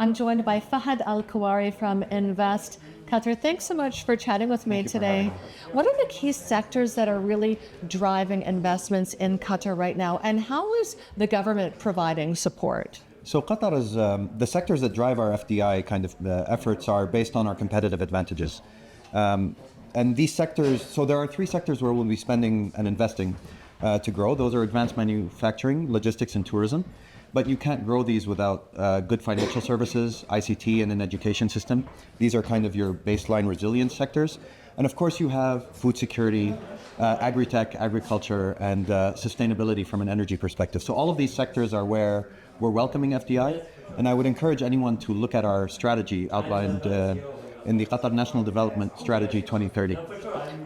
I'm joined by Fahad Al-Kuwari from Invest Qatar. Thanks so much for chatting with me today. What are the key sectors that are really driving investments in Qatar right now, and how is the government providing support? So Qatar is, the sectors that drive our FDI kind of efforts are based on our competitive advantages. And these sectors, so there are three sectors where we'll be spending and investing to grow. Those are advanced manufacturing, logistics, and tourism. But you can't grow these without good financial services, ICT, and an education system. These are kind of your baseline resilience sectors. And of course, you have food security, agri-tech, agriculture, and sustainability from an energy perspective. So all of these sectors are where we're welcoming FDI. And I would encourage anyone to look at our strategy outlined in the Qatar National Development Strategy 2030.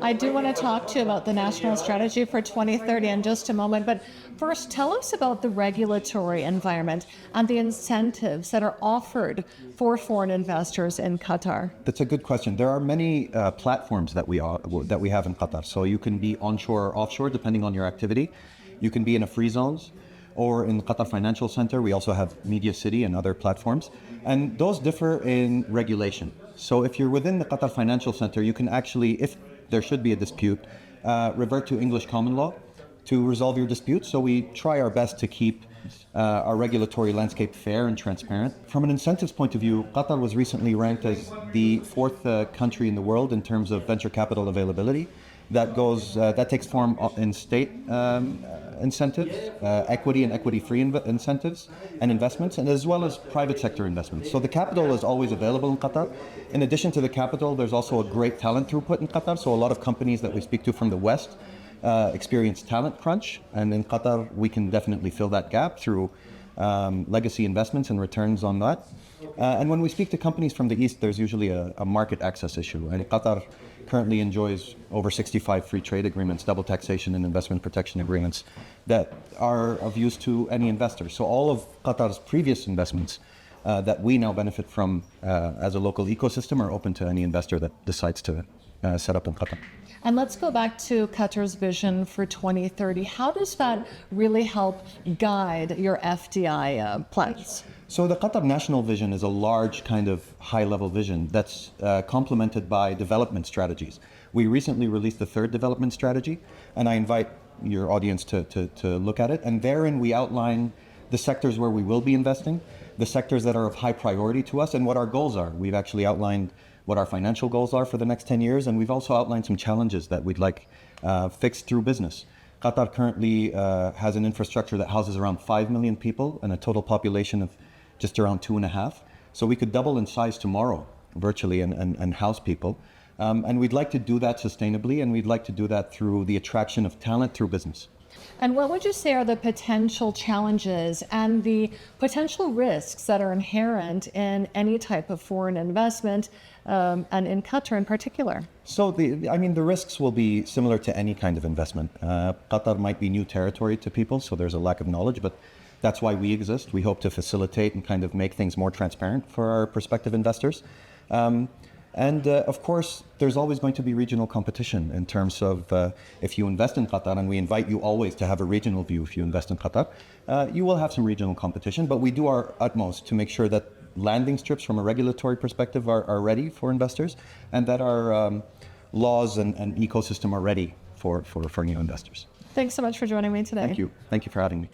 I do want to talk to you about the national strategy for 2030 in just a moment, but first tell us about the regulatory environment and the incentives that are offered for foreign investors in Qatar. That's a good question. There are many platforms that we have in Qatar. So you can be onshore or offshore depending on your activity. You can be in a free zones or in the Qatar Financial Center. We also have Media City and other platforms. And those differ in regulation. So if you're within the Qatar Financial Center, you can actually, if there should be a dispute, revert to English common law to resolve your dispute. So we try our best to keep our regulatory landscape fair and transparent. From an incentives point of view, Qatar was recently ranked as the fourth country in the world in terms of venture capital availability. That takes form in state incentives, equity and equity-free incentives and investments, and as well as private sector investments. So the capital is always available in Qatar. In addition to the capital, there's also a great talent throughput in Qatar. So a lot of companies that we speak to from the West experience talent crunch, and in Qatar we can definitely fill that gap through legacy investments and returns on that. And when we speak to companies from the East, there's usually a market access issue. And Qatar currently enjoys over 65 free trade agreements, double taxation and investment protection agreements that are of use to any investor. So all of Qatar's previous investments that we now benefit from as a local ecosystem are open to any investor that decides to set up in Qatar. And let's go back to Qatar's vision for 2030. How does that really help guide your FDI plans? So the Qatar National Vision is a large kind of high-level vision that's complemented by development strategies. We recently released the third development strategy, and I invite your audience to look at it. And therein we outline the sectors where we will be investing, the sectors that are of high priority to us, and what our goals are. We've actually outlined what our financial goals are for the next 10 years, and we've also outlined some challenges that we'd like fixed through business. Qatar currently has an infrastructure that houses around 5 million people and a total population of just around 2.5. So we could double in size tomorrow, virtually, and house people. And we'd like to do that sustainably, and we'd like to do that through the attraction of talent through business. And what would you say are the potential challenges and the potential risks that are inherent in any type of foreign investment, and in Qatar in particular? So the risks will be similar to any kind of investment. Qatar might be new territory to people, so there's a lack of knowledge, but that's why we exist. We hope to facilitate and kind of make things more transparent for our prospective investors. And of course, there's always going to be regional competition in terms of if you invest in Qatar, and we invite you always to have a regional view if you invest in Qatar, you will have some regional competition, but we do our utmost to make sure that landing strips from a regulatory perspective are ready for investors, and that our laws and ecosystem are ready for new investors. Thanks so much for joining me today. Thank you. Thank you for having me.